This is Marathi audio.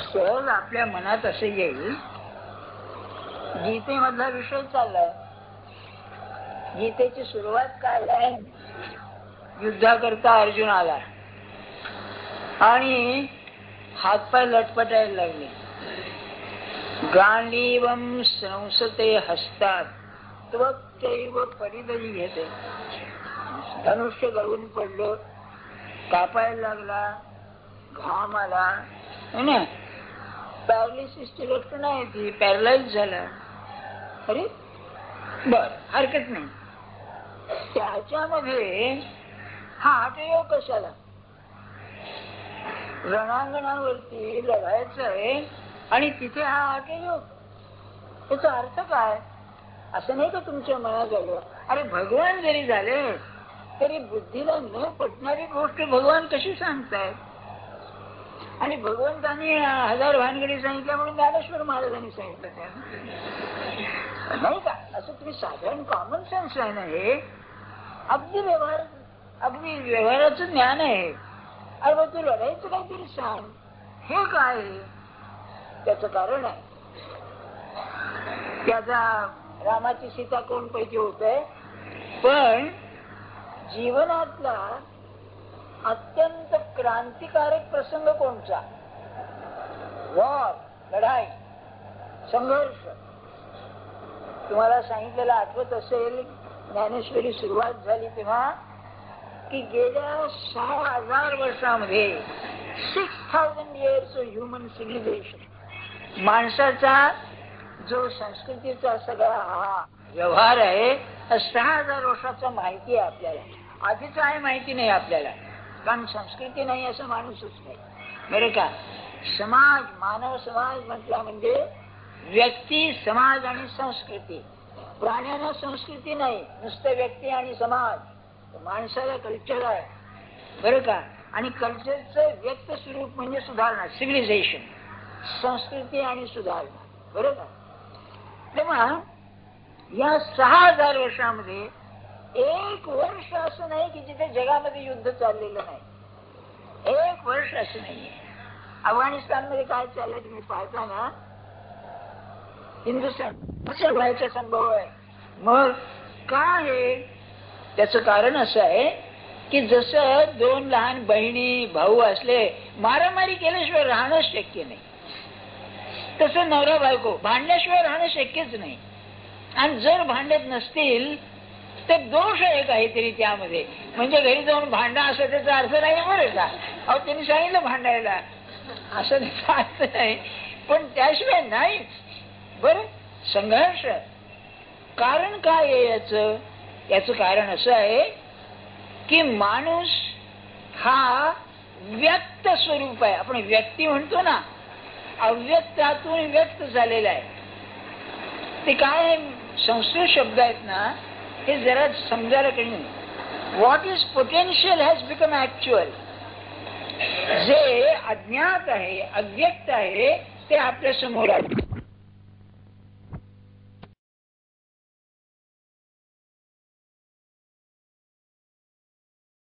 सहज आपल्या मनात असे येईल, गीतेमधला विषय चाललाय. गीतेची सुरुवात काय आहे? युद्धाकरता अर्जुन आला आणि हातपाय लटपटायला लागले. गांडीवम संसते हस्तात त्वक्तैव परिदरी घेते. धनुष्य गळून पडलं, कापायला लागला, घाम आला. पॅरालिसिसची लक्षण आहे ती, पॅरालाइज झाला. अरे बर, हरकत नाही. त्याच्यामध्ये हा हटयोग कशाला? रणांगणावरती लढायचं आहे आणि तिथे हा हटयोग, त्याचा अर्थ काय? असं नाही का तुमच्या मनात आलं? अरे भगवान जरी झाले तरी बुद्धीला न पटणारी गोष्ट भगवान कशी सांगतायत? आणि भगवंतांनी 1000 भानगडी सांगितल्या म्हणून ज्ञानेश्वर महाराजांनी सांगितलं त्या नाही का? असं तुम्ही साधारण कॉमन सेन्स आहे ना, हे अगदी व्यवहाराचं ज्ञान आहे. अरे मग तू लढायचं काहीतरी सांग, हे काय? त्याचं कारण आहे. त्याचा रामाची सीता कोण पैकी होत आहे, पण जीवनातला अत्यंत क्रांतिकारक प्रसंग कोणचा? वॉर, लढाई, संघर्ष. तुम्हाला सांगितलेलं आठवत असेल, ज्ञानेश्वरी सुरुवात झाली तेव्हा की गेल्या 6000 वर्षामध्ये 6000 years of human civilization, माणसाचा जो संस्कृतीचा सगळा हा व्यवहार आहे, 6000 वर्षाचा माहिती आहे आपल्याला. आधीच आहे माहिती नाही आपल्याला, कारण संस्कृती नाही असं माणूसच नाही, बरं का? समाज, मानव समाज म्हटला म्हणजे व्यक्ती, समाज आणि संस्कृती. प्राण्यांना संस्कृती नाही, नुसतं व्यक्ती आणि समाज. माणसाला कल्चर आहे, बरं का? आणि कल्चरचं व्यक्त स्वरूप म्हणजे सुधारणा, सिव्हिलायझेशन, संस्कृती आणि सुधारणा, बरं का? तेव्हा या 6000 वर्षामध्ये एक वर्ष असं नाही की जिथे जगामध्ये युद्ध चाललेलं नाही. एक वर्ष असं नाहीये. अफगाणिस्तानमध्ये काय चाललंय तुम्ही पाहता ना, हिंदुस्थान व्हायचा संभव आहे. मग काय आहे? त्याचं कारण असं आहे की जसं 2 लहान बहिणी भाऊ असले, मारामारी केल्याशिवाय राहणं शक्य नाही, तसं नवरा बायको भांडल्याशिवाय राहणं शक्यच नाही. आणि जर भांडत नसतील तर दोष आहे काहीतरी त्यामध्ये. म्हणजे घरी जाऊन भांडणं असं त्याचा अर्थ नाही, बरं का? अहो त्यांनी सांगितलं भांडायला, असं त्याचा अर्थ नाही, पण त्याशिवाय नाहीच. बरं, संघर्ष. कारण काय आहे याचं? याचं कारण असं आहे की माणूस हा व्यक्त स्वरूप आहे. आपण व्यक्ती म्हणतो ना, अव्यक्तातून व्यक्त झालेला आहे. ते काय संस्कृत शब्द आहेत ना, हे जरा समजायला कळलं. What is potential has become actual. जे अज्ञात आहे, अव्यक्त आहे, ते आपल्या समोर आहे.